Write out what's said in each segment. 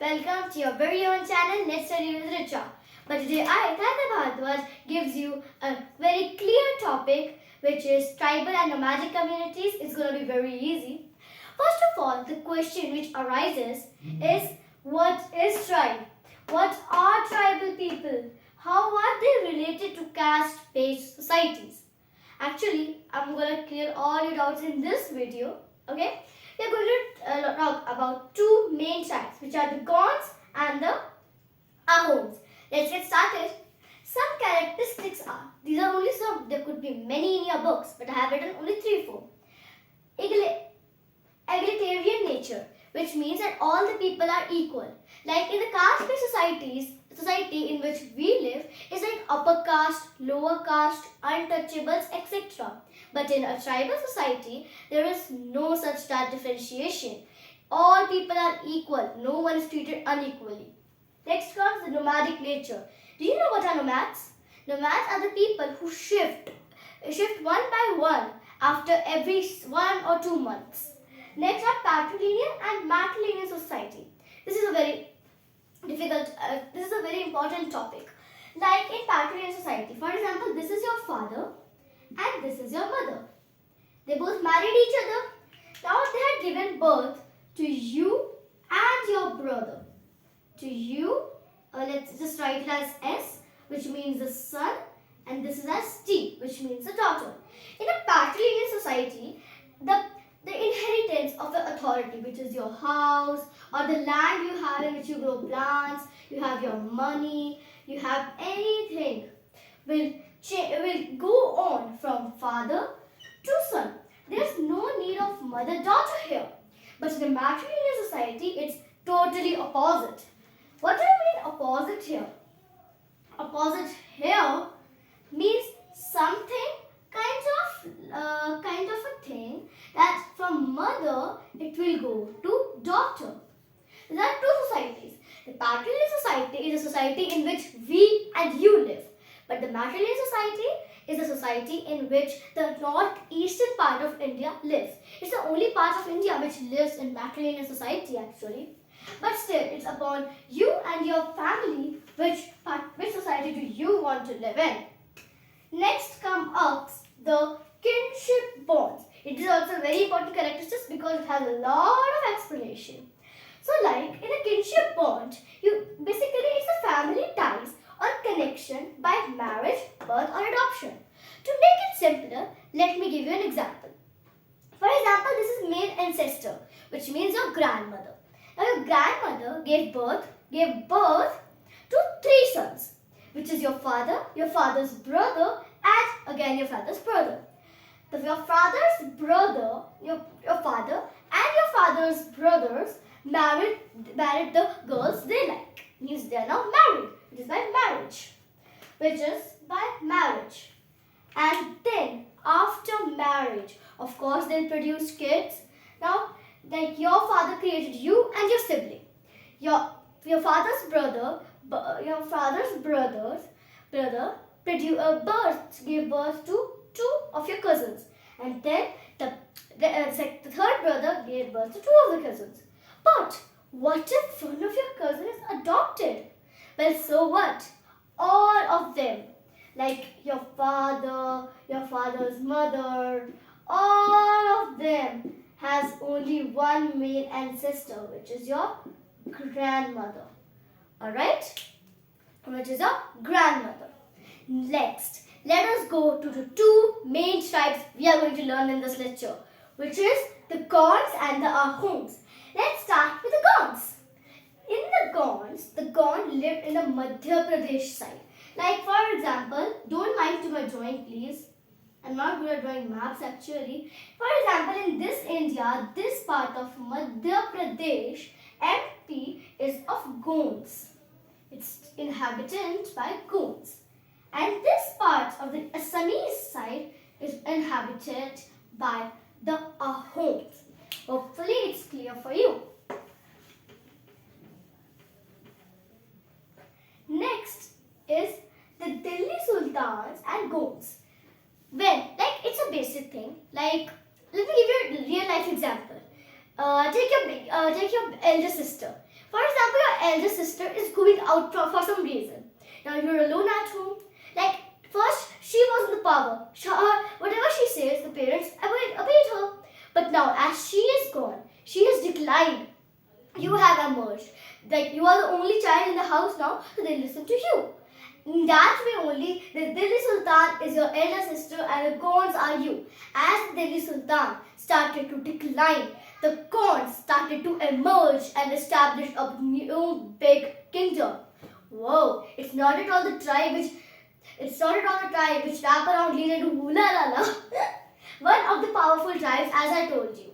Welcome to your very own channel, Let's Study with Richa. But today I, Tata Bhardwaj, gives you a very clear topic which is tribal and nomadic communities. It's going to be very easy. First of all, the question which arises is, what is tribe? What are tribal people? How are they related to caste-based societies? Actually, I'm going to clear all your doubts in this video. Okay? We are going to talk about two main tribes, which are the Gonds and the Ahoms. Let's get started. Some characteristics are, these are only some, there could be many in your books, but I have written only 3-4. Egalitarian nature, which means that all the people are equal. Like in the caste-based societies, the society in which we live is like upper caste, lower caste, untouchables, etc. But in a tribal society, there is no such differentiation. All people are equal. No one is treated unequally. Next comes the nomadic nature. Do you know what are nomads? Nomads are the people who shift one by one after every 1 or 2 months. Next are patrilineal and matrilineal society. This is a very important topic. Like in patrilineal society, for example, this is your father and this is your mother. They both married each other. Now they had given birth to you and your brother. To you, let's just write it as S, which means the son, and this is as T, which means the daughter. In a patrilineal society, the inheritance of the authority, which is your house or the land you have in which you grow plants, you have your money, you have anything, will go on from father to son. There's no need of mother-daughter here. But in a matrilineal society, it's totally opposite. What do I mean opposite here? Opposite here means something kind of a thing that from mother it will go to daughter. There are two societies. The patrilineal society is a society in which we and you live. But the matrilineal society is a society in which the northeastern part of India lives. It's the only part of India which lives in matrilineal society actually. But still, it's upon you and your family which society do you want to live in. Next comes up the kinship bonds. It is also a very important characteristic because it has a lot of explanation. So like in a kinship bond, it's a family ties or connection by marriage, birth or adoption. To make it simpler, let me give you an example. For example, this is male ancestor, which means your grandmother. Now your grandmother gave birth to 3 sons, which is your father, your father's brother, and again your father's brother. Your father's brother, your father and your father's brothers married the girls they like. Means they are now married. It is by marriage. And then after marriage, of course, they'll produce kids. Now, like your father created you and your sibling. Your father's brother gave birth to 2 of your cousins, and then the third brother gave birth to 2 of the cousins. But what if one of your cousins is adopted? Well, so what? All of them, like your father, your father's mother, all of them has only one male ancestor, which is your grandmother. Alright? Which is your grandmother. Next, let us go to the 2 main tribes we are going to learn in this lecture, which is the Gonds and the Ahoms. Let's start with the Gonds. In the Gonds lived in the Madhya Pradesh side. Like for example, don't mind to my drawing please. I'm not good at drawing maps actually. For example, in this India, this part of Madhya Pradesh, MP is of Gonds. It's inhabited by Gonds. And this part of the Assamese side is inhabited by the Ahoms. Hopefully it's clear for you. Next is the Delhi Sultans and Gonds. Well, it's a basic thing. Let me give you a real life example. Take your elder sister. For example, your elder sister is going out for some reason. Now you're alone at home. Like first, she was in the power. Whatever she says, the parents obeyed her. But now, as she is gone, she has declined. You have emerged. Like you are the only child in the house now, so they listen to you. In that way only, the Delhi Sultan is your elder sister and the Gonds are you. As the Delhi Sultan started to decline, the Gonds started to emerge and establish a new big kingdom. Whoa, it's not at all the tribe which wrap around Leela to hula la la. One of the powerful tribes, as I told you.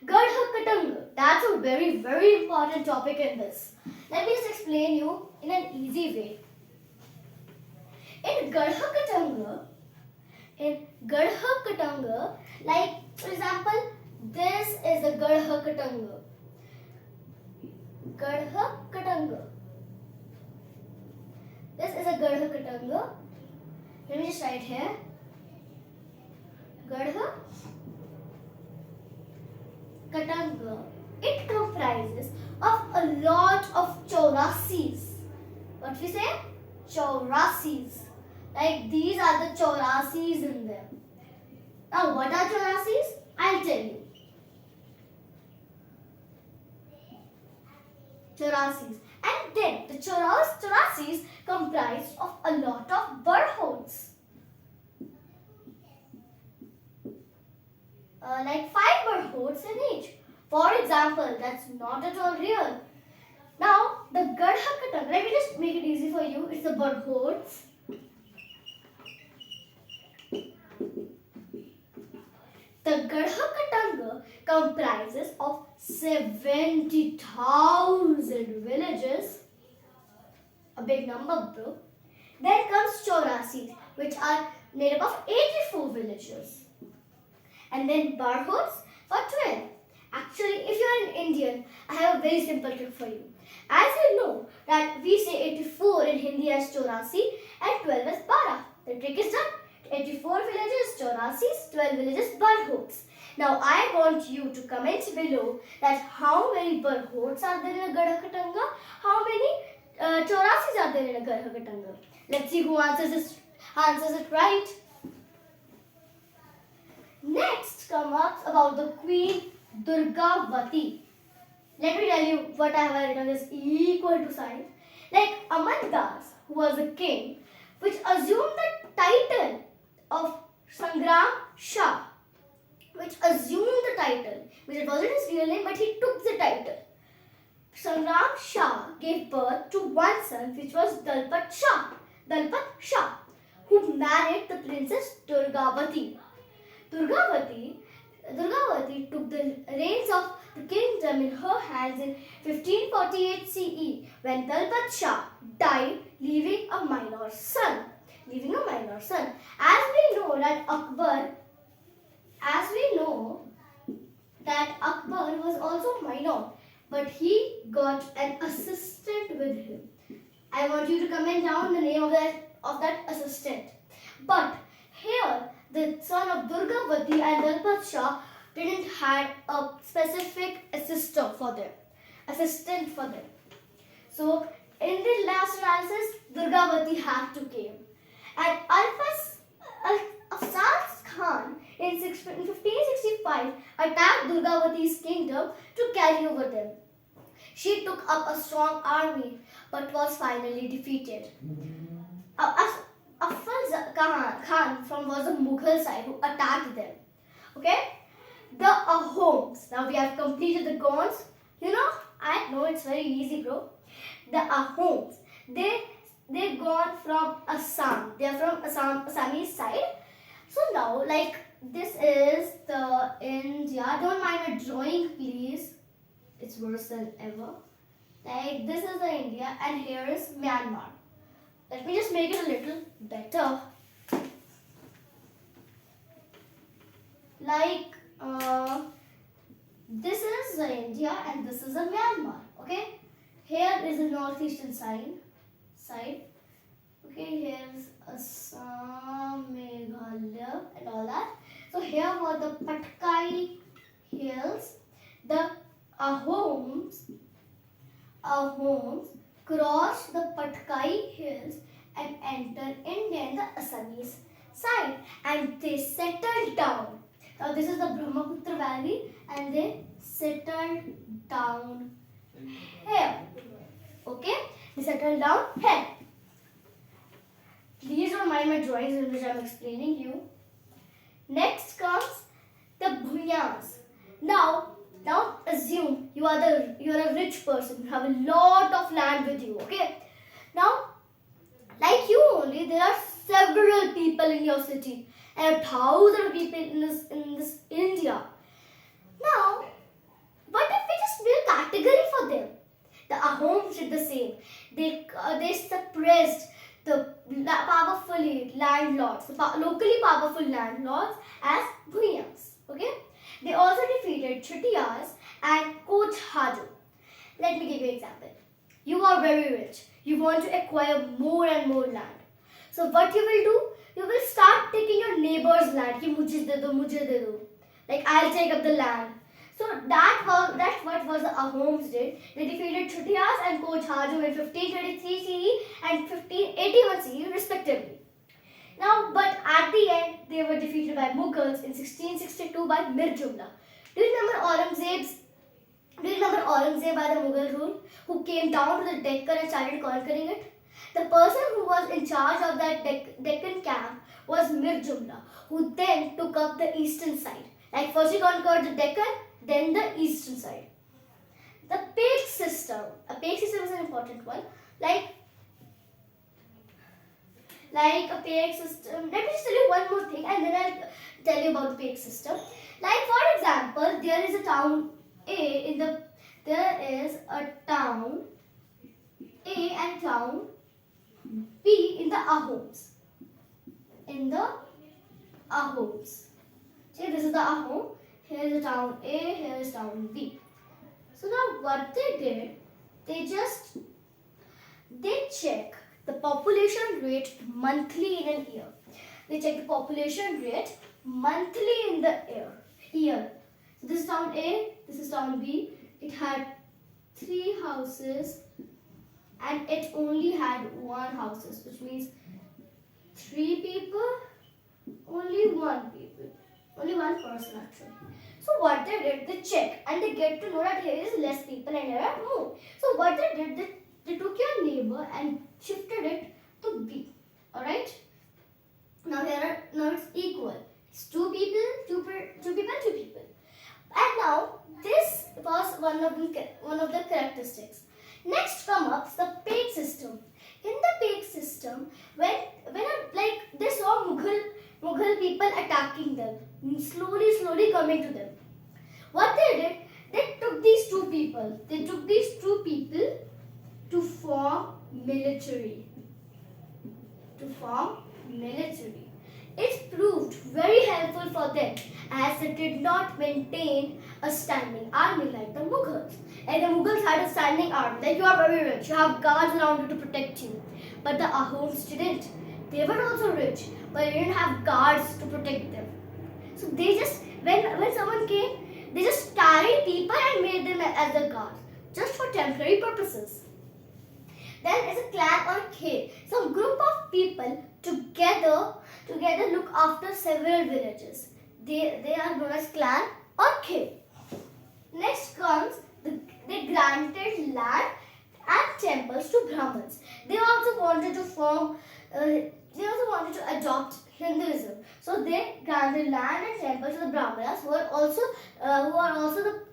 Gadha, that's a very, very important topic in this. Let me just explain you in an easy way. In Gadha, like for example, this is the Gadha Katanga. This is a Gadha Katanga. Let me just write here. Gadha Katanga. It comprises of a lot of chaurasis. What we say? Chaurasis. Like these are the chaurasis in them. Now what are chaurasis? I'll tell you. Chaurasis. And then the chaurasis comprise of a lot of barhods. Like 5 barhods in each. For example, that's not at all real. Now, the Gadha Katanga, let me just make it easy for you. It's the barhods. The Gadha Katanga comprises of 70,000 villages. A big number, bro. Then comes Chaurasis, which are made up of 84 villages. And then barhods for 12. Actually, if you are an Indian, I have a very simple trick for you. As you know that we say 84 in Hindi as Chaurasi and 12 as Bara. The trick is done. 84 villages Chaurasis, 12 villages barhods. Now I want you to comment below that how many barhods are there in a Gadha Katanga, how many Chaurasis are there in a Gadha Katanga. Let's see who answers it right. Next comes up about the Queen Durgavati. Let me tell you what I have written is equal to sign. Like Aman Das, who was a king, which assumed the title of Sangram Shah, which it wasn't his real name, but he took the title. Sangram Shah gave birth to one son, which was Dalpat Shah, who married the princess Durgavati. Durgavati took the reins of the kingdom in her hands in 1548 CE when Dalpat Shah died, leaving a minor son. As we know that Akbar was also minor, but he got an assistant with him. I want you to comment down the name of that assistant. But here, the son of Durgavati and Dalpat Shah didn't have a specific assistant for them. So, in the last analysis, Durgavati had to came. And Afzal Khan in 1565 attacked Durgavati's kingdom to carry over them. She took up a strong army but was finally defeated. Afzal Khan was the Mughal side who attacked them. Okay? The Ahoms. Now we have completed the Gonds. You know, I know it's very easy, bro. The Ahoms. They've gone from Assam. They are from Assamese side. So now, like, this is the India. Don't mind my drawing, please. It's worse than ever. Like, this is the India and here is Myanmar. Let me just make it a little better. Like, this is the India and this is the Myanmar. Okay? Here is the northeastern side. Okay, here's Assam, Meghalaya and all that. So here were the Patkai hills. The Ahoms Ahoms crossed the Patkai hills and entered India in the Assamese side, and they settled down. Now this is the Brahmaputra Valley, and they settled down here. Okay, they settled down here. Please don't mind my drawings in which I am explaining you. Next comes the Bhunyas. Now assume you are a rich person. You have a lot of land with you. Okay. Now, like you only, there are several people in your city and 1,000 people in this India. Now, what if we just build a category for them? The Ahoms did the same. They suppressed the powerful landlords, locally powerful landlords as Bhunyas. Okay. They also defeated Chettiars and Koch Hadu. Let me give you an example. You are very rich. You want to acquire more and more land. So what you will do? You will start taking your neighbor's land. Ki mujhe de do, mujhe de do. Like I'll take up the land. So that's what was the Ahoms did. They defeated Chettiars and Koch Hadu in 1523 CE and 1581 CE respectively. Now, but at the end, they were defeated by Mughals in 1662 by Mir Jumla. Do you remember Aurangzeb by the Mughal rule, who came down to the Deccan and started conquering it? The person who was in charge of that Deccan camp was Mir Jumla, who then took up the eastern side. Like first he conquered the Deccan, then the eastern side. The page system. A page system is an important one. Like a page system. Let me just tell you one more thing and then I'll tell you about the page system. Like for example, there is a town A and town B in the Ahoms. See, this is the Ahom. Here is the town A, here is town B. So now what they did, they check the population rate monthly in an year. They check the population rate monthly in the year. So this is town A, this is town B. It had 3 houses and it only had 1 houses, which means 3 people, only 1 person actually. So what they did, they check and they get to know that here is less people and here are more. So what they did, they took your neighbor and shifted it to B. Alright? Now it's equal. It's 2 people, 2 people. And now this was one of the characteristics. Next comes up the page system. In the page system, when they saw Mughal people attacking them, slowly coming to them. What they did, they took these 2 people. To form military. It proved very helpful for them as they did not maintain a standing army like the Mughals. Like the Mughals had a standing army, like you are very rich, you have guards around you to protect you. But the Ahoms didn't. They were also rich, but they didn't have guards to protect them. So they just, when someone came, they just carried people and made them as their guards, just for temporary purposes. Then is a clan or K. Some group of people together look after several villages. They are known as clan or K. Next comes they granted land and temples to Brahmins. They also wanted to adopt Hinduism. So they granted land and temples to the Brahmanas, who are also the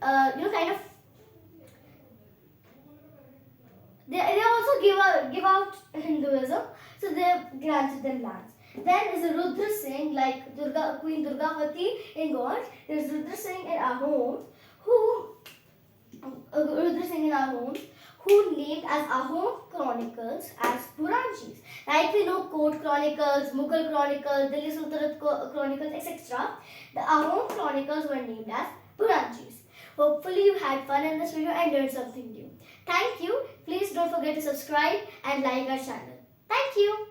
kind of. They also give out Hinduism, so they granted them lands. Then is Rudra Singh, like Queen Durgavati in Gonds. There is Rudra Singh in Ahoms, who named as Ahom Chronicles as Puranjis. Like we know Court Chronicles, Mughal Chronicles, Delhi Sultanate Chronicles, etc. The Ahom Chronicles were named as Puranjis. Hopefully you had fun in this video and learned something new. Thank you. Please don't forget to subscribe and like our channel. Thank you.